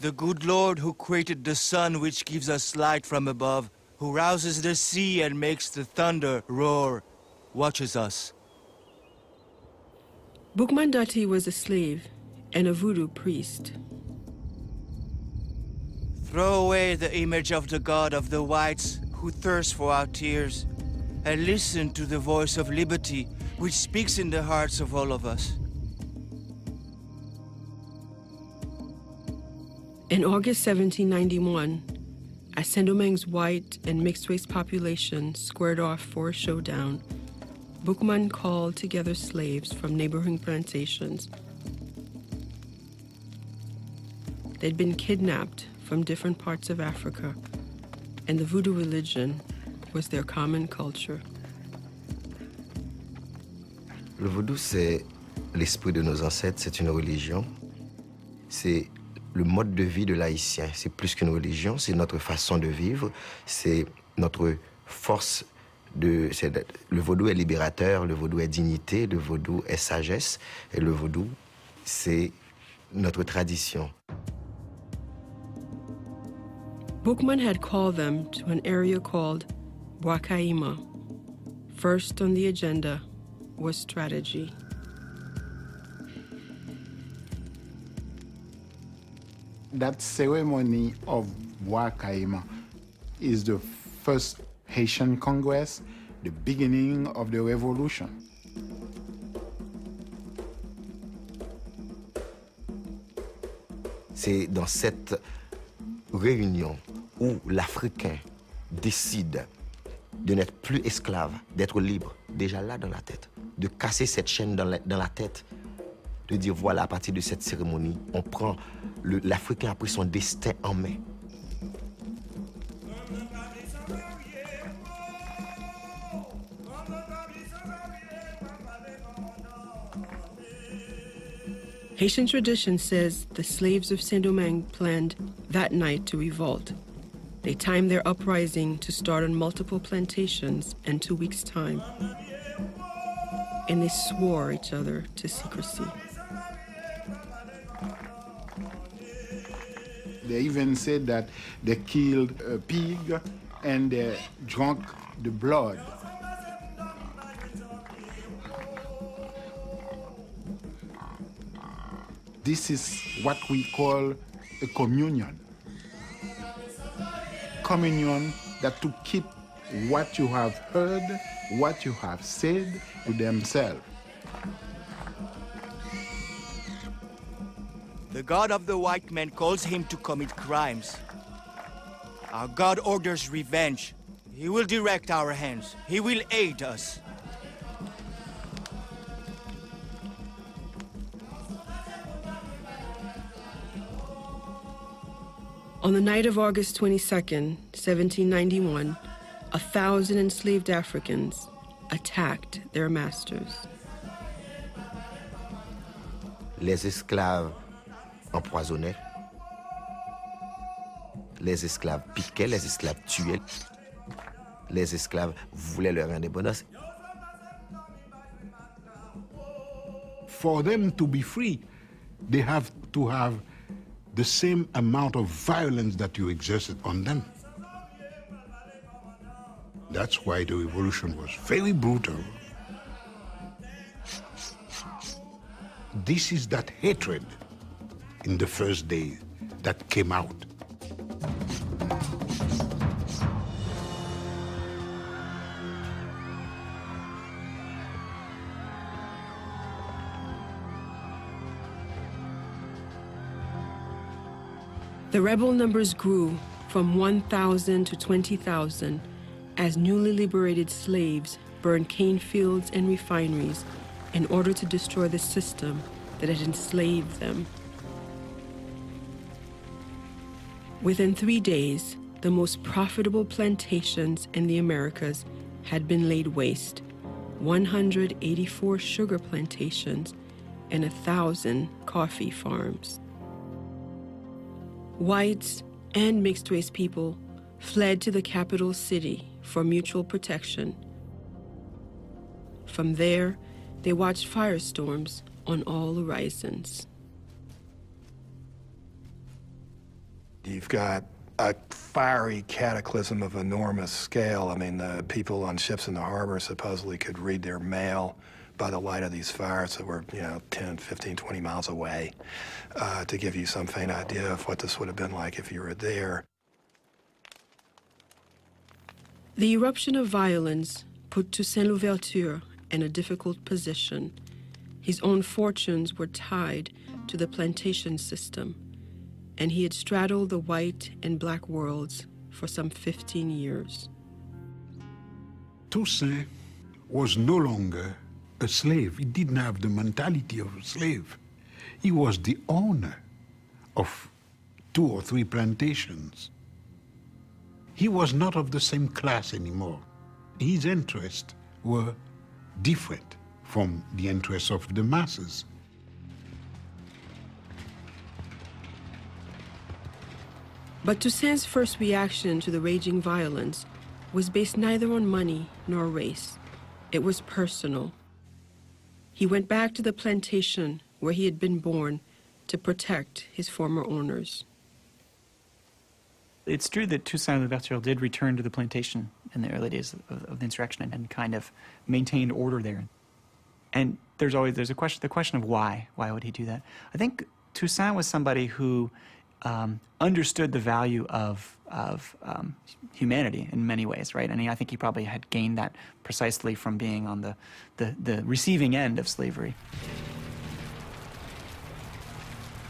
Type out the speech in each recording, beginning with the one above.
The good Lord who created the sun which gives us light from above, who rouses the sea and makes the thunder roar, watches us. Boukman was a slave and a voodoo priest. Throw away the image of the God of the whites who thirst for our tears, and listen to the voice of liberty which speaks in the hearts of all of us. In August 1791, as Saint-Domingue's white and mixed-race population squared off for a showdown, Boukman called together slaves from neighboring plantations. They'd been kidnapped from different parts of Africa, and the voodoo religion was their common culture. Le vaudou, c'est l'esprit de nos ancêtres, c'est une religion. C'est le mode de vie de l'Haïtien. C'est plus qu'une religion, c'est notre façon de vivre, c'est notre force. Le vaudou est libérateur, le vaudou est dignité, le vaudou est sagesse, et le vaudou, c'est notre tradition. Boukman had called them to an area called cayiman. First on the agenda was strategy. That ceremony of cayiman is the first Haitian Congress, the beginning of the revolution. C'est dans cette réunion où l'Africain décide de n'être plus esclave, d'être libre, déjà là dans la tête, de casser cette chaîne dans la tête, de dire voilà, à partir de cette cérémonie, l'Africain a pris son destin en main. Haitian tradition says the slaves of Saint-Domingue planned that night to revolt. They timed their uprising to start on multiple plantations in 2 weeks' time. And they swore each other to secrecy. They even said that they killed a pig and they drank the blood. This is what we call a communion. Communion that to keep what you have heard, what you have said to themselves. The God of the white man calls him to commit crimes. Our God orders revenge. He will direct our hands. He will aid us. On the night of August 22nd, 1791, 1,000 enslaved Africans attacked their masters. Les esclaves empoisonnaient, les esclaves piquaient, les esclaves tuaient, les esclaves voulaient leur indépendance. For them to be free, they have to have the same amount of violence that you exerted on them. That's why the revolution was very brutal. This is that hatred in the first day that came out. The rebel numbers grew from 1,000 to 20,000 as newly liberated slaves burned cane fields and refineries in order to destroy the system that had enslaved them. Within 3 days, the most profitable plantations in the Americas had been laid waste, 184 sugar plantations and 1,000 coffee farms. Whites and mixed-race people fled to the capital city for mutual protection. From there, they watched firestorms on all horizons. You've got a fiery cataclysm of enormous scale. I mean, the people on ships in the harbor supposedly could read their mail by the light of these fires that were, 10, 15, 20 miles away, to give you some faint idea of what this would have been like if you were there. The eruption of violence put Toussaint Louverture in a difficult position. His own fortunes were tied to the plantation system, and he had straddled the white and black worlds for some 15 years. Toussaint was no longer a slave. He didn't have the mentality of a slave. He was the owner of 2 or 3 plantations. He was not of the same class anymore. His interests were different from the interests of the masses. But Toussaint's first reaction to the raging violence was based neither on money nor race. It was personal. He went back to the plantation where he had been born to protect his former owners. It's true that Toussaint Louverture did return to the plantation in the early days of the insurrection and kind of maintained order there. And there's the question of why. Why would he do that? I think Toussaint was somebody who understood the value of humanity in many ways, right? And I think he probably had gained that precisely from being on the receiving end of slavery.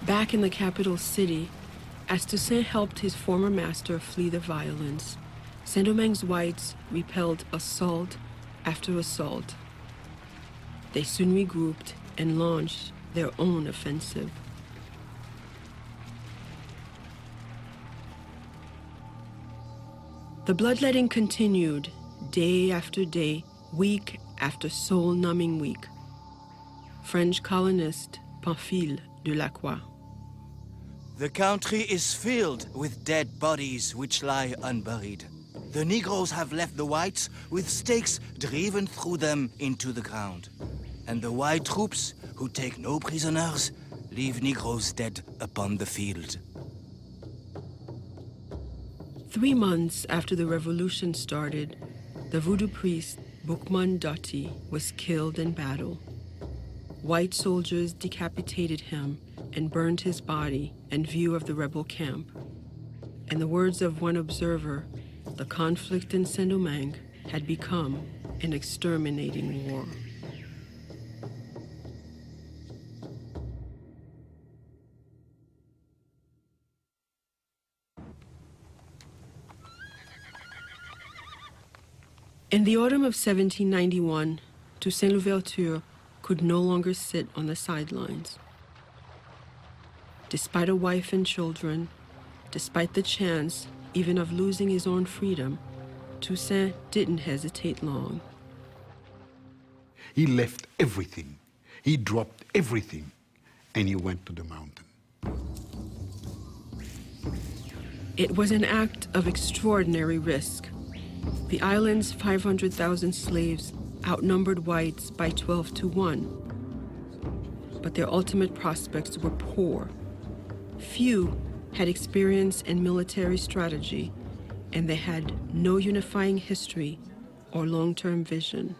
Back in the capital city, as Toussaint helped his former master flee the violence, Saint-Domingue's whites repelled assault after assault. They soon regrouped and launched their own offensive. The bloodletting continued day after day, week after soul-numbing week. French colonist Pamphile de Lacroix. The country is filled with dead bodies which lie unburied. The Negroes have left the whites with stakes driven through them into the ground. And the white troops, who take no prisoners, leave Negroes dead upon the field. 3 months after the revolution started, the voodoo priest Boukman was killed in battle. White soldiers decapitated him and burned his body in view of the rebel camp. In the words of one observer, the conflict in Saint-Domingue had become an exterminating war. In the autumn of 1791, Toussaint Louverture could no longer sit on the sidelines. Despite a wife and children, despite the chance even of losing his own freedom, Toussaint didn't hesitate long. He left everything. He dropped everything, and he went to the mountain. It was an act of extraordinary risk. The island's 500,000 slaves outnumbered whites by 12 to 1. But their ultimate prospects were poor. Few had experience in military strategy, and they had no unifying history or long-term vision.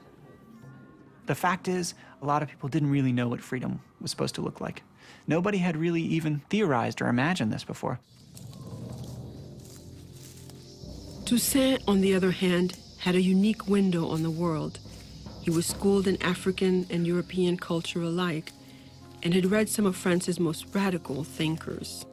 The fact is, a lot of people didn't really know what freedom was supposed to look like. Nobody had really even theorized or imagined this before. Toussaint, on the other hand, had a unique window on the world. He was schooled in African and European culture alike, and had read some of France's most radical thinkers.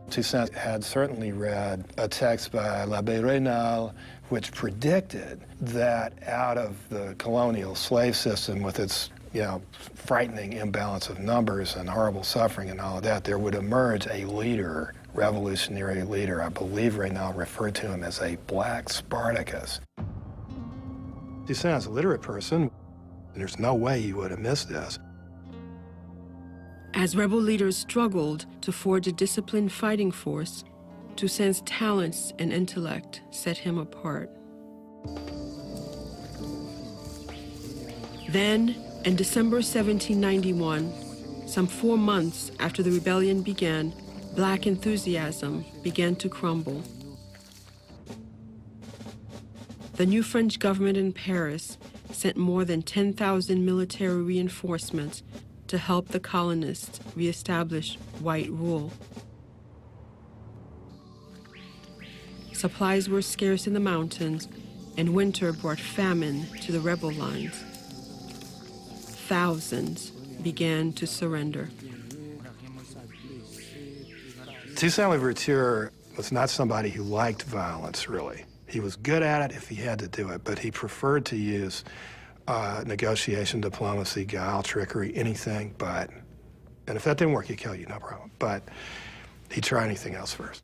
Toussaint had certainly read a text by l'Abbé Raynal, which predicted that out of the colonial slave system with its, frightening imbalance of numbers and horrible suffering and all of that, there would emerge a leader, revolutionary leader. I believe Raynal referred to him as a black Spartacus. Toussaint's a literate person. There's no way he would have missed this. As rebel leaders struggled to forge a disciplined fighting force, Toussaint's talents and intellect set him apart. Then, in December 1791, some 4 months after the rebellion began, Black enthusiasm began to crumble. The new French government in Paris sent more than 10,000 military reinforcements to help the colonists reestablish white rule. Supplies were scarce in the mountains, and winter brought famine to the rebel lines. Thousands began to surrender. Toussaint Louverture was not somebody who liked violence, really. He was good at it if he had to do it, but he preferred to use negotiation, diplomacy, guile, trickery, anything but. And if that didn't work, he'd kill you, no problem. But he'd try anything else first.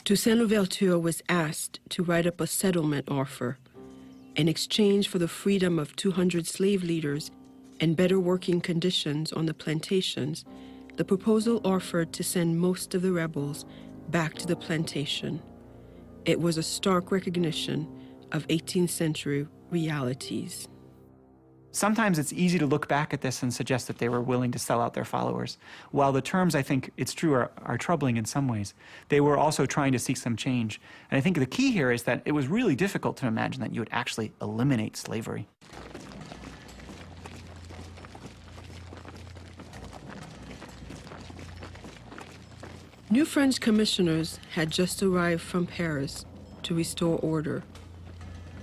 Toussaint Louverture was asked to write up a settlement offer in exchange for the freedom of 200 slave leaders and better working conditions on the plantations. The proposal offered to send most of the rebels back to the plantation. It was a stark recognition of 18th century realities. Sometimes it's easy to look back at this and suggest that they were willing to sell out their followers. While the terms, I think it's true, are troubling in some ways, they were also trying to seek some change. And I think the key here is that it was really difficult to imagine that you would actually eliminate slavery. New French commissioners had just arrived from Paris to restore order.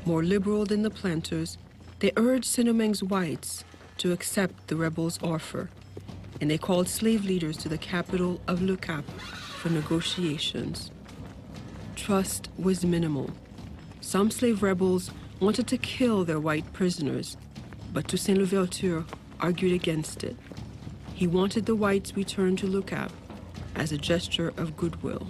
More liberal than the planters, they urged Saint-Domingue's whites to accept the rebels' offer, and they called slave leaders to the capital of Le Cap for negotiations. Trust was minimal. Some slave rebels wanted to kill their white prisoners, but Toussaint Louverture argued against it. He wanted the whites returned to Le Cap as a gesture of goodwill.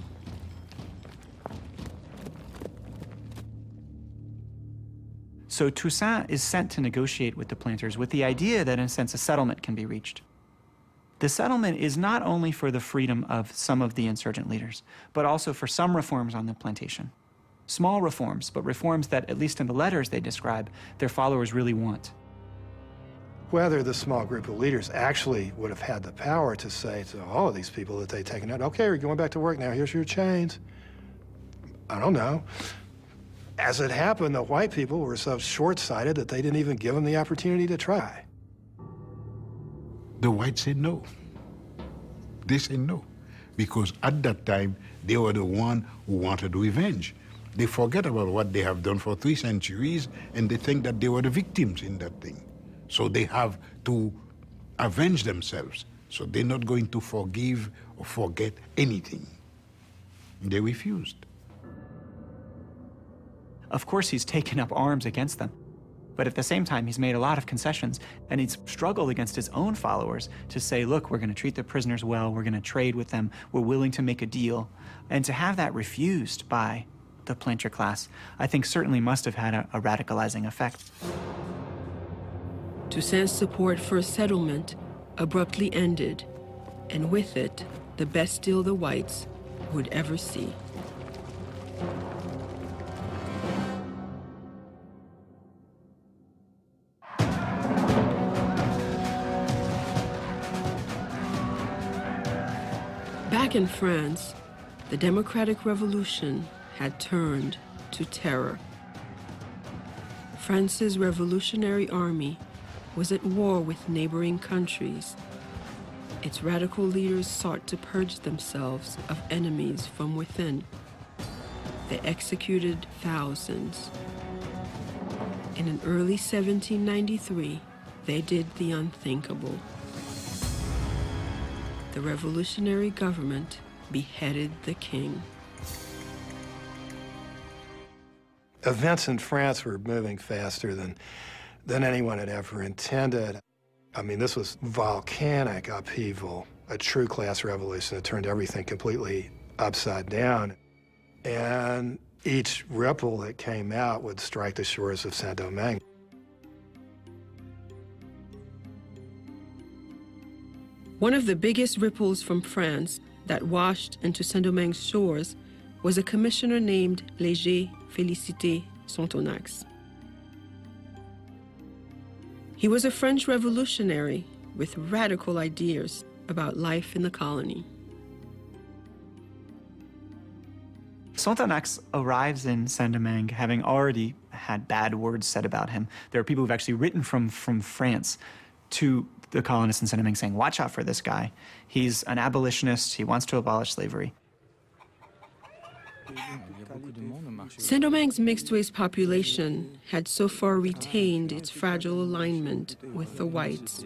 So Toussaint is sent to negotiate with the planters with the idea that, in a sense, a settlement can be reached. The settlement is not only for the freedom of some of the insurgent leaders, but also for some reforms on the plantation. Small reforms, but reforms that, at least in the letters they describe, their followers really want. Whether the small group of leaders actually would have had the power to say to all of these people that they'd taken out, okay, you're going back to work now, here's your chains. I don't know. As it happened, the white people were so short-sighted that they didn't even give them the opportunity to try. The whites said no. They said no. Because at that time, they were the one who wanted revenge. They forget about what they have done for 3 centuries, and they think that they were the victims in that thing. So they have to avenge themselves. So they're not going to forgive or forget anything. They refused. Of course, he's taken up arms against them. But at the same time, he's made a lot of concessions, and he's struggled against his own followers to say, look, we're going to treat the prisoners well, we're going to trade with them, we're willing to make a deal. And to have that refused by the planter class, I think certainly must have had a radicalizing effect. Toussaint's support for a settlement abruptly ended, and with it, the best deal the whites would ever see. Back in France, the Democratic Revolution had turned to terror. France's Revolutionary Army was at war with neighboring countries. Its radical leaders sought to purge themselves of enemies from within. They executed thousands. And in early 1793, they did the unthinkable. The revolutionary government beheaded the king. Events in France were moving faster than anyone had ever intended. I mean, this was volcanic upheaval, a true class revolution that turned everything completely upside down. And each ripple that came out would strike the shores of Saint-Domingue. One of the biggest ripples from France that washed into Saint-Domingue's shores was a commissioner named Léger Félicité Sonthonax. He was a French revolutionary with radical ideas. about life in the colony. Sonthonax arrives in Saint-Domingue having already had bad words said about him. There are people who've actually written from France to the colonists in Saint-Domingue saying, watch out for this guy. He's an abolitionist. He wants to abolish slavery. Saint-Domingue's mixed-race population had so far retained its fragile alignment with the whites.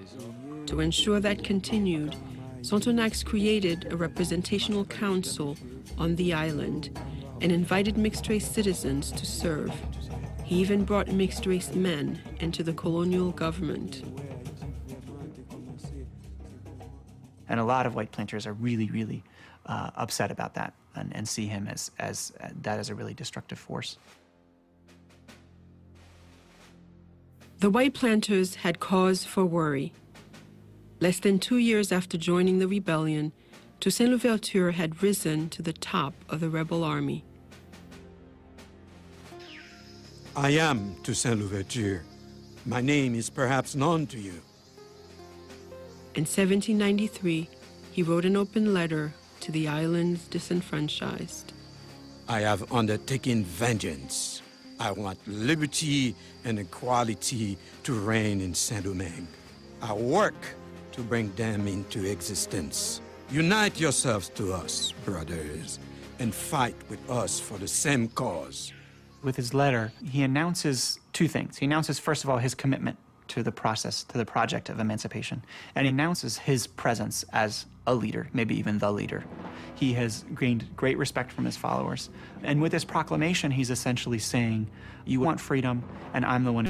To ensure that continued, Sonthonax created a representational council on the island and invited mixed-race citizens to serve. He even brought mixed-race men into the colonial government. And a lot of white planters are really, really upset about that and see him as a really destructive force. The white planters had cause for worry. Less than 2 years after joining the rebellion, Toussaint Louverture had risen to the top of the rebel army. I am Toussaint Louverture. My name is perhaps known to you. In 1793, he wrote an open letter to the island's disenfranchised. I have undertaken vengeance. I want liberty and equality to reign in Saint-Domingue. I work to bring them into existence. Unite yourselves to us, brothers, and fight with us for the same cause. With his letter, he announces two things. He announces, first of all, his commitment to the process, to the project of emancipation. And he announces his presence as a leader, maybe even the leader. He has gained great respect from his followers. And with this proclamation, he's essentially saying, you want freedom, and I'm the one